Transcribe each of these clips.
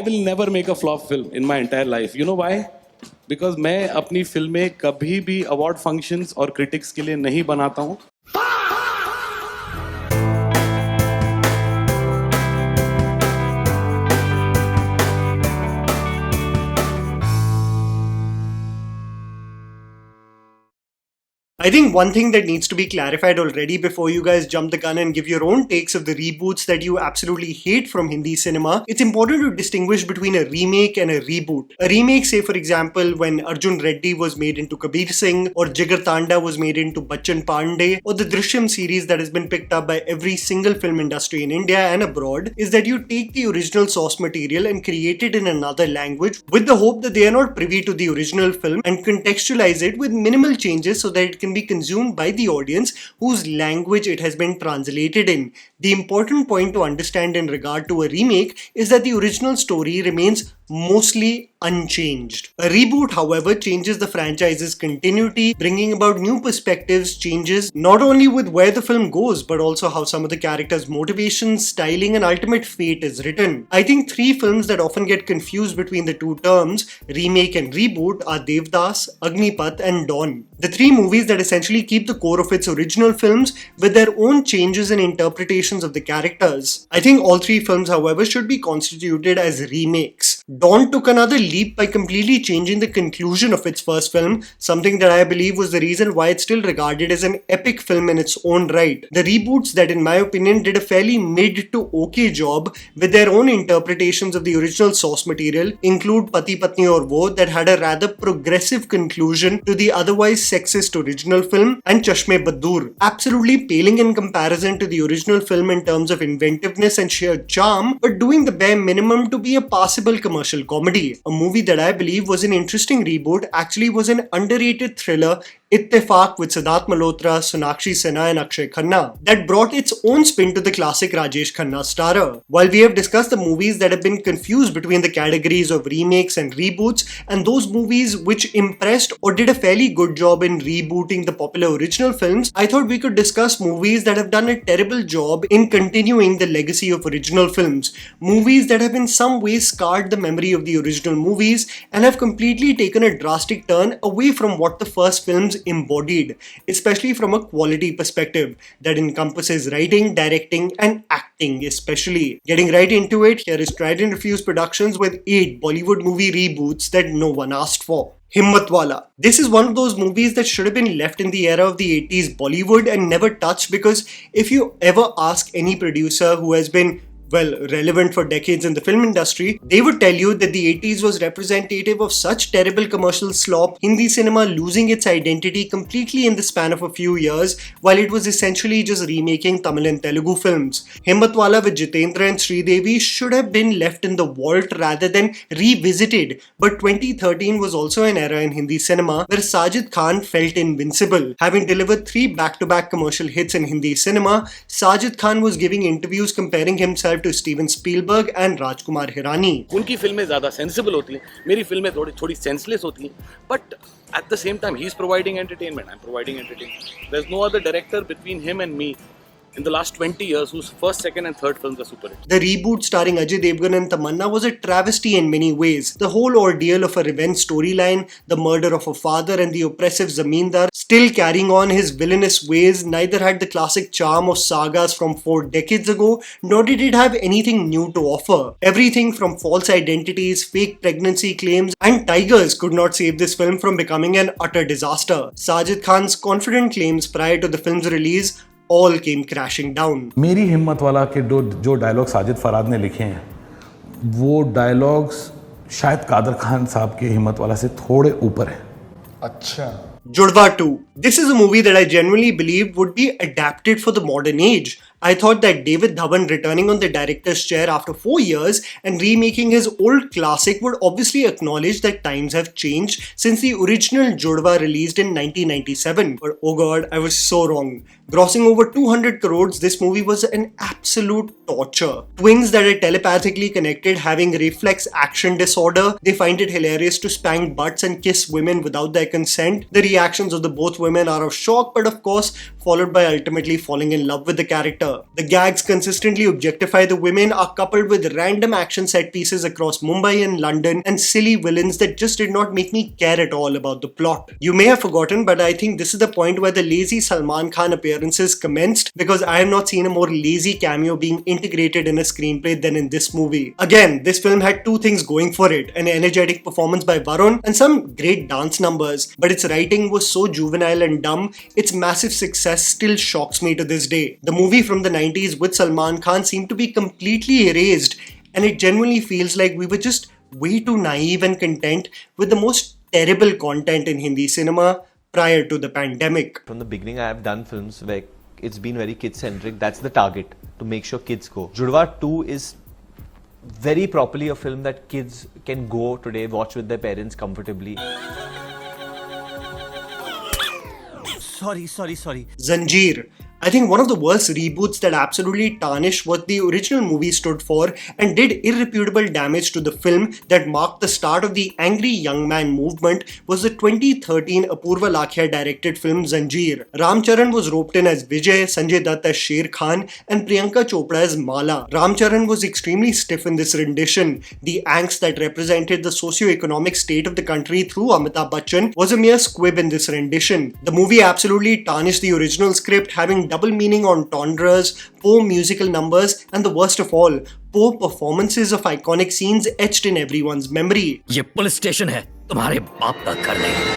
I will never make a flop film in my entire life. You know why? Because मैं अपनी फिल्में कभी भी अवार्ड फंक्शंस और क्रिटिक्स के लिए नहीं बनाता हूँ. I think one thing that needs to be clarified already before you guys jump the gun and give your own takes of the reboots that you absolutely hate from Hindi cinema, it's important to distinguish between a remake and a reboot. A remake, say for example, when Arjun Reddy was made into Kabir Singh, or Jigar Tanda was made into Bachchan Pandey, or the Drishyam series that has been picked up by every single film industry in India and abroad, is that you take the original source material and create it in another language with the hope that they are not privy to the original film and contextualize it with minimal changes so that it can be consumed by the audience whose language it has been translated in. The important point to understand in regard to a remake is that the original story remains mostly unchanged. A reboot, however, changes the franchise's continuity, bringing about new perspectives, changes not only with where the film goes, but also how some of the characters' motivations, styling, and ultimate fate is written. I think three films that often get confused between the two terms, remake and reboot, are Devdas, Agnipath, and Dawn. The three movies that essentially keep the core of its original films with their own changes and interpretations of the characters. I think all three films, however, should be constituted as remakes. Dawn took another leap by completely changing the conclusion of its first film, something that I believe was the reason why it's still regarded as an epic film in its own right. The reboots that, in my opinion, did a fairly mid to okay job with their own interpretations of the original source material include Pati Patni Aur Wo, that had a rather progressive conclusion to the otherwise sexist original film, and Chashme Baddoor, absolutely paling in comparison to the original film in terms of inventiveness and sheer charm, but doing the bare minimum to be a passable commercial comedy. A movie that I believe was an interesting reboot actually was an underrated thriller, Ittifaq, with Siddharth Malhotra, Sonakshi Sinha, and Akshay Khanna, that brought its own spin to the classic Rajesh Khanna starrer. While we have discussed the movies that have been confused between the categories of remakes and reboots, and those movies which impressed or did a fairly good job in rebooting the popular original films, I thought we could discuss movies that have done a terrible job in continuing the legacy of original films. Movies that have in some ways scarred the memory of the original movies and have completely taken a drastic turn away from what the first films embodied, especially from a quality perspective that encompasses writing, directing, and acting especially. Getting right into it, here is Tried&Refused Productions with 8 Bollywood movie reboots that no one asked for. Himmatwala. This is one of those movies that should have been left in the era of the 80s Bollywood and never touched, because if you ever ask any producer who has been relevant for decades in the film industry, they would tell you that the 80s was representative of such terrible commercial slop, Hindi cinema losing its identity completely in the span of a few years, while it was essentially just remaking Tamil and Telugu films. Himmatwala with Jitendra and Sridevi should have been left in the vault rather than revisited, but 2013 was also an era in Hindi cinema where Sajid Khan felt invincible. Having delivered 3 back-to-back commercial hits in Hindi cinema, Sajid Khan was giving interviews comparing himself to Steven Spielberg and Rajkumar Hirani. उनकी फिल्में ज़्यादा sensible होती हैं, मेरी फिल्में थोड़ी senseless होती हैं, but at the same time he's providing entertainment, I'm providing entertainment. There's no other director between him and me in the last 20 years whose first, second and third films are super hits. The reboot starring Ajay Devgan and Tamanna was a travesty in many ways. The whole ordeal of a revenge storyline, the murder of a father and the oppressive zamindar still carrying on his villainous ways, neither had the classic charm of sagas from 4 decades ago, nor did it have anything new to offer. Everything from false identities, fake pregnancy claims, and tigers could not save this film from becoming an utter disaster. Sajid Khan's confident claims prior to the film's release all came crashing down. मेरी हिम्मत वाला के जो dialogue Sajid फराद ने लिखे हैं, वो dialogues शायद कादर खान साहब के हिम्मत वाला से थोड़े ऊपर हैं. अच्छा. Judwaa 2. This is a movie that I genuinely believe would be adapted for the modern age. I thought that David Dhawan returning on the director's chair after 4 years and remaking his old classic would obviously acknowledge that times have changed since the original Judwaa released in 1997. But oh god, I was so wrong. Grossing over 200 crores, this movie was an absolute torture. Twins that are telepathically connected having reflex action disorder, they find it hilarious to spank butts and kiss women without their consent. The reactions of the both women women are of shock, but of course followed by ultimately falling in love with the character. The gags consistently objectify the women are coupled with random action set pieces across Mumbai and London and silly villains that just did not make me care at all about the plot. You may have forgotten, but I think this is the point where the lazy Salman Khan appearances commenced, because I have not seen a more lazy cameo being integrated in a screenplay than in this movie. Again, this film had two things going for it: an energetic performance by Varun and some great dance numbers, but its writing was so juvenile and dumb, its massive success still shocks me to this day. The movie from the 90s with Salman Khan seemed to be completely erased, and it genuinely feels like we were just way too naive and content with the most terrible content in Hindi cinema prior to the pandemic. From the beginning, I have done films where it's been very kid-centric. That's the target, to make sure kids go. Judwaa 2 is very properly a film that kids can go today, watch with their parents comfortably. Sorry. Zanjeer. I think one of the worst reboots that absolutely tarnished what the original movie stood for and did irreparable damage to the film that marked the start of the angry young man movement was the 2013 Apurva Lakhia directed film Zanjeer. Ram Charan was roped in as Vijay, Sanjay Dutt as Sher Khan, and Priyanka Chopra as Mala. Ram Charan was extremely stiff in this rendition. The angst that represented the socio-economic state of the country through Amitabh Bachchan was a mere squib in this rendition. The movie absolutely tarnished the original script, having double meaning entendres, poor musical numbers, and the worst of all, poor performances of iconic scenes etched in everyone's memory. ये police station है, तुम्हारे बाप का घर नहीं.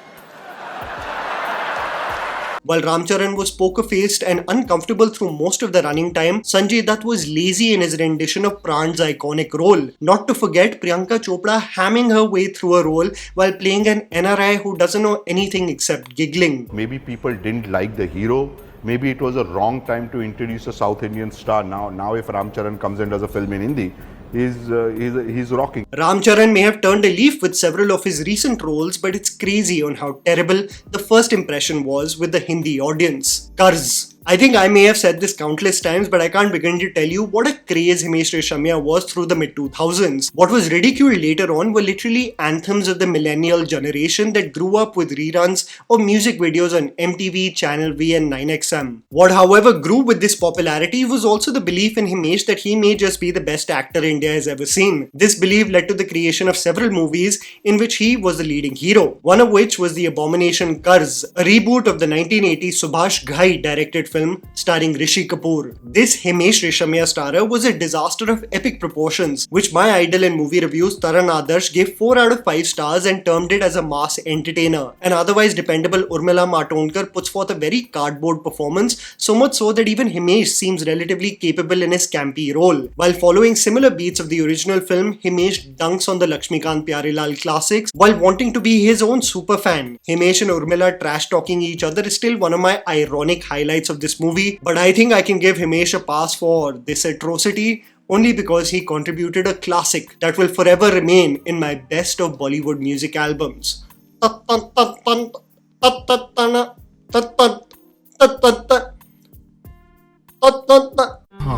While Ram Charan was poker-faced and uncomfortable through most of the running time, Sanjay Dutt was lazy in his rendition of Pran's iconic role. Not to forget Priyanka Chopra hamming her way through a role while playing an NRI who doesn't know anything except giggling. Maybe people didn't like the hero. Maybe it was a wrong time to introduce a South Indian star. Now if Ram Charan comes and does a film in Hindi, he's rocking. Ram Charan may have turned a leaf with several of his recent roles, but it's crazy on how terrible the first impression was with the Hindi audience. Karzzzz. I think I may have said this countless times, but I can't begin to tell you what a craze Himesh Reshammiya was through the mid-2000s. What was ridiculed later on were literally anthems of the millennial generation that grew up with reruns of music videos on MTV, Channel V and 9XM. What however grew with this popularity was also the belief in Himesh that he may just be the best actor India has ever seen. This belief led to the creation of several movies in which he was the leading hero, one of which was the abomination Karzzzz, a reboot of the 1980 Subhash Ghai directed film starring Rishi Kapoor. This Himesh Reshammiya starrer was a disaster of epic proportions, which my idol in movie reviews Taran Adarsh gave 4 out of 5 stars and termed it as a mass entertainer. An otherwise dependable Urmila Matondkar puts forth a very cardboard performance, so much so that even Himesh seems relatively capable in his campy role. While following similar beats of the original film, Himesh dunks on the Lakshmikant Pyarelal classics while wanting to be his own superfan. Himesh and Urmila trash talking each other is still one of my ironic highlights of this movie, but I think I can give Himesh a pass for this atrocity only because he contributed a classic that will forever remain in my best of Bollywood music albums. Oh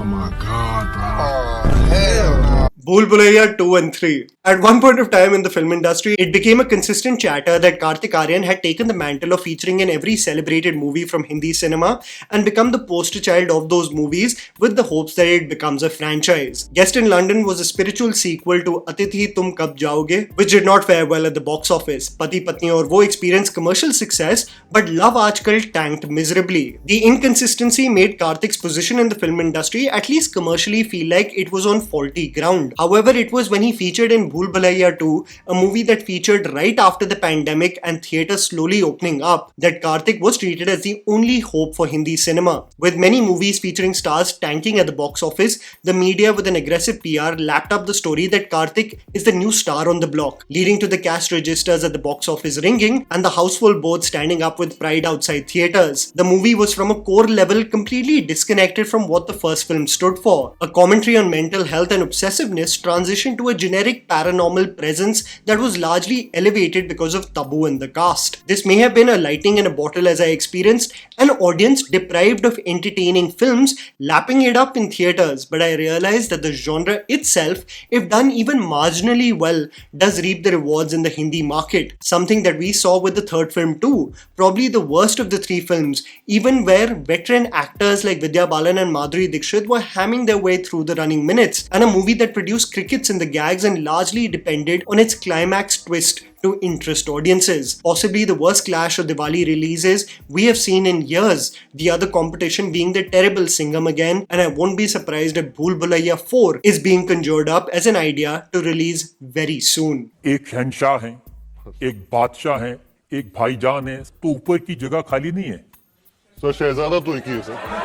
my god, bro. Oh, hell no. Bhool Bhulaiyaa 2 and 3. At one point of time in the film industry, it became a consistent chatter that Karthik Aaryan had taken the mantle of featuring in every celebrated movie from Hindi cinema and become the poster child of those movies with the hopes that it becomes a franchise. Guest in London was a spiritual sequel to Atithi Tum Kab Jaoge, which did not fare well at the box office. Pati Patni Aur Wo experienced commercial success, but Love Aajkal tanked miserably. The inconsistency made Karthik's position in the film industry, at least commercially, feel like it was on faulty ground. However, it was when he featured in Bhool Bhulaiyaa 2, a movie that featured right after the pandemic and theatres slowly opening up, that Karthik was treated as the only hope for Hindi cinema. With many movies featuring stars tanking at the box office, the media with an aggressive PR lapped up the story that Karthik is the new star on the block, leading to the cash registers at the box office ringing and the houseful board standing up with pride outside theatres. The movie was from a core level completely disconnected from what the first film stood for. A commentary on mental health and obsessiveness transitioned to a generic paranormal presence that was largely elevated because of Tabu and the cast. This may have been a lightning in a bottle as I experienced an audience deprived of entertaining films lapping it up in theatres, but I realized that the genre itself, if done even marginally well, does reap the rewards in the Hindi market. Something that we saw with the third film too, probably the worst of the three films, even where veteran actors like Vidya Balan and Madhuri Dixit were hamming their way through the running minutes, and a movie that produced crickets in the gags and largely depended on its climax twist to interest audiences. Possibly the worst clash of Diwali releases we have seen in years, the other competition being the terrible Singham again, and I won't be surprised if Bhool Bhulaiyaa 4 is being conjured up as an idea to release very soon. एक शहंशाह है, एक बादशाह है, एक भाईजान है, तो ऊपर की जगह खाली नहीं है। सर शहजादा तो एक ही है sir.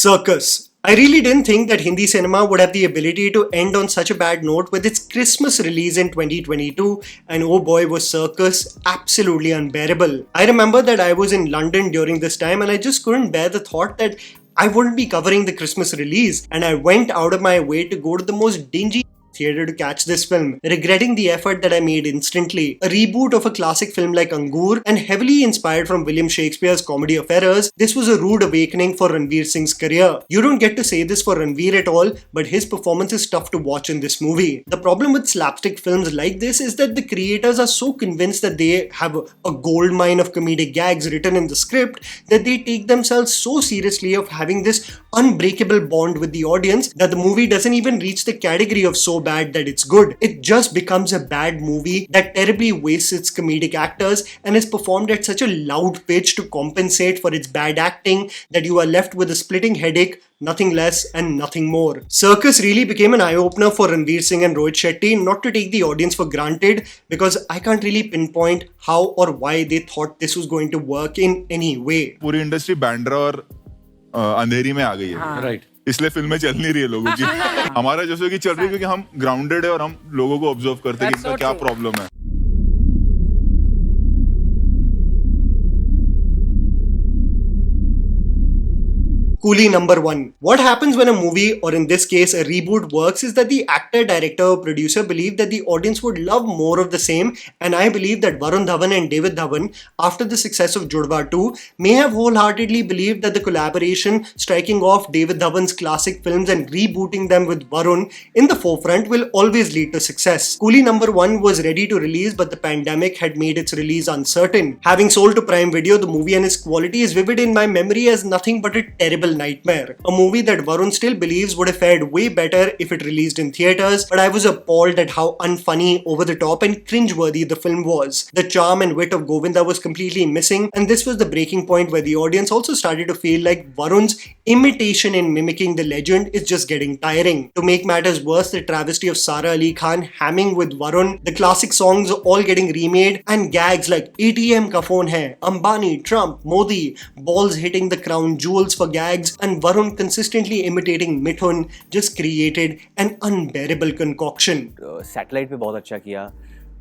Cirkus. I really didn't think that Hindi cinema would have the ability to end on such a bad note with its Christmas release in 2022, and oh boy was Cirkus absolutely unbearable. I remember that I was in London during this time and I just couldn't bear the thought that I wouldn't be covering the Christmas release, and I went out of my way to go to the most dingy theatre to catch this film, regretting the effort that I made instantly. A reboot of a classic film like Angur and heavily inspired from William Shakespeare's Comedy of Errors, this was a rude awakening for Ranveer Singh's career. You don't get to say this for Ranveer at all, but his performance is tough to watch in this movie. The problem with slapstick films like this is that the creators are so convinced that they have a gold mine of comedic gags written in the script that they take themselves so seriously of having this unbreakable bond with the audience that the movie doesn't even reach the category of so bad that it's good. It just becomes a bad movie that terribly wastes its comedic actors and is performed at such a loud pitch to compensate for its bad acting that you are left with a splitting headache, nothing less and nothing more. Circus really became an eye-opener for Ranveer Singh and Rohit Shetty, not to take the audience for granted, because I can't really pinpoint how or why they thought this was going to work in any way. पूरी industry Bandra और अंधेरी में आ गई है, right इसलिए फिल्में चल नहीं रही है लोगों की। हमारा जैसे कि चल रही है क्योंकि हम ग्राउंडेड है और हम लोगों को ऑब्जर्व करते हैं कि इनका क्या प्रॉब्लम है। Coolie number 1. What happens when a movie, or in this case a reboot, works is that the actor, director or producer believe that the audience would love more of the same, and I believe that Varun Dhawan and David Dhawan, after the success of Judwaa 2, may have wholeheartedly believed that the collaboration striking off David Dhawan's classic films and rebooting them with Varun in the forefront will always lead to success. Coolie number 1 was ready to release, but the pandemic had made its release uncertain. Having sold to Prime Video, the movie and its quality is vivid in my memory as nothing but a terrible nightmare. A movie that Varun still believes would have fared way better if it released in theatres, but I was appalled at how unfunny, over the top and cringeworthy the film was. The charm and wit of Govinda was completely missing, and this was the breaking point where the audience also started to feel like Varun's imitation in mimicking the legend is just getting tiring. To make matters worse, the travesty of Sara Ali Khan hamming with Varun, the classic songs all getting remade, and gags like ATM ka phone hai, Ambani, Trump, Modi, balls hitting the crown jewels for gags, and Varun consistently imitating Mithun just created an unbearable concoction. Satellite पे बहुत अच्छा किया,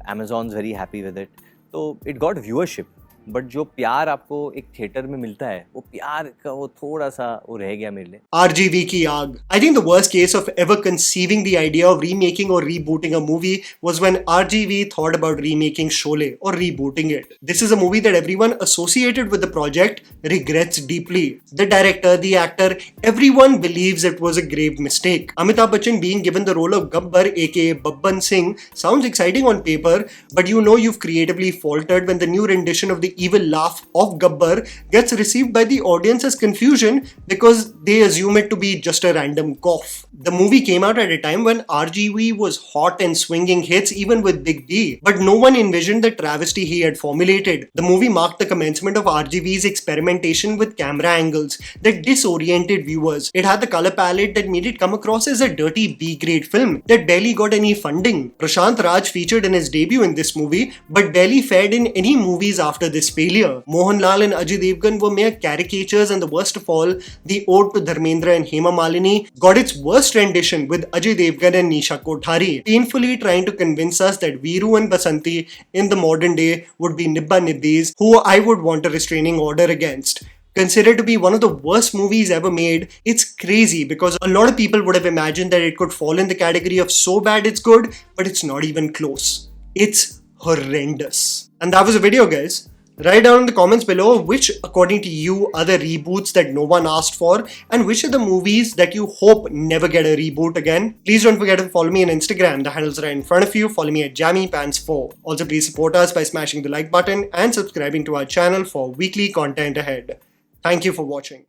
Amazon's very happy with it, तो it got viewership. But जो प्यार आपको एक theatre में मिलता है, वो प्यार का वो थोड़ा सा वो रह गया मेरे लिए. RGV Ki Aag. I think the worst case of ever conceiving the idea of remaking or rebooting a movie was when RGV thought about remaking Sholay or rebooting it. This is a movie that everyone associated with the project regrets deeply. The director, the actor, everyone believes it was a grave mistake. Amitabh Bachchan being given the role of Gabbar aka Babban Singh sounds exciting on paper, but you know you've creatively faltered when the new rendition of the evil laugh of Gabbar gets received by the audience as confusion because they assume it to be just a random cough. The movie came out at a time when RGV was hot and swinging hits even with Big B, but no one envisioned the travesty he had formulated. The movie marked the commencement of RGV's experimentation with camera angles that disoriented viewers. It had the color palette that made it come across as a dirty B-grade film that barely got any funding. Prashant Raj featured in his debut in this movie, but barely fared in any movies after this failure. Mohanlal and Ajay Devgan were mere caricatures, and the worst of all, the ode to Dharmendra and Hema Malini got its worst rendition with Ajay Devgan and Nisha Kothari, painfully trying to convince us that Veeru and Basanti in the modern day would be Nibba Nibbis who I would want a restraining order against. considered to be one of the worst movies ever made, it's crazy because a lot of people would have imagined that it could fall in the category of so bad it's good, but it's not even close. It's horrendous. And that was the video, guys. Write down in the comments below which, according to you, are the reboots that no one asked for, and which are the movies that you hope never get a reboot again. Please don't forget to follow me on Instagram. The handle's right in front of you. Follow me at JammyPants4. Also, please support us by smashing the like button and subscribing to our channel for weekly content ahead. Thank you for watching.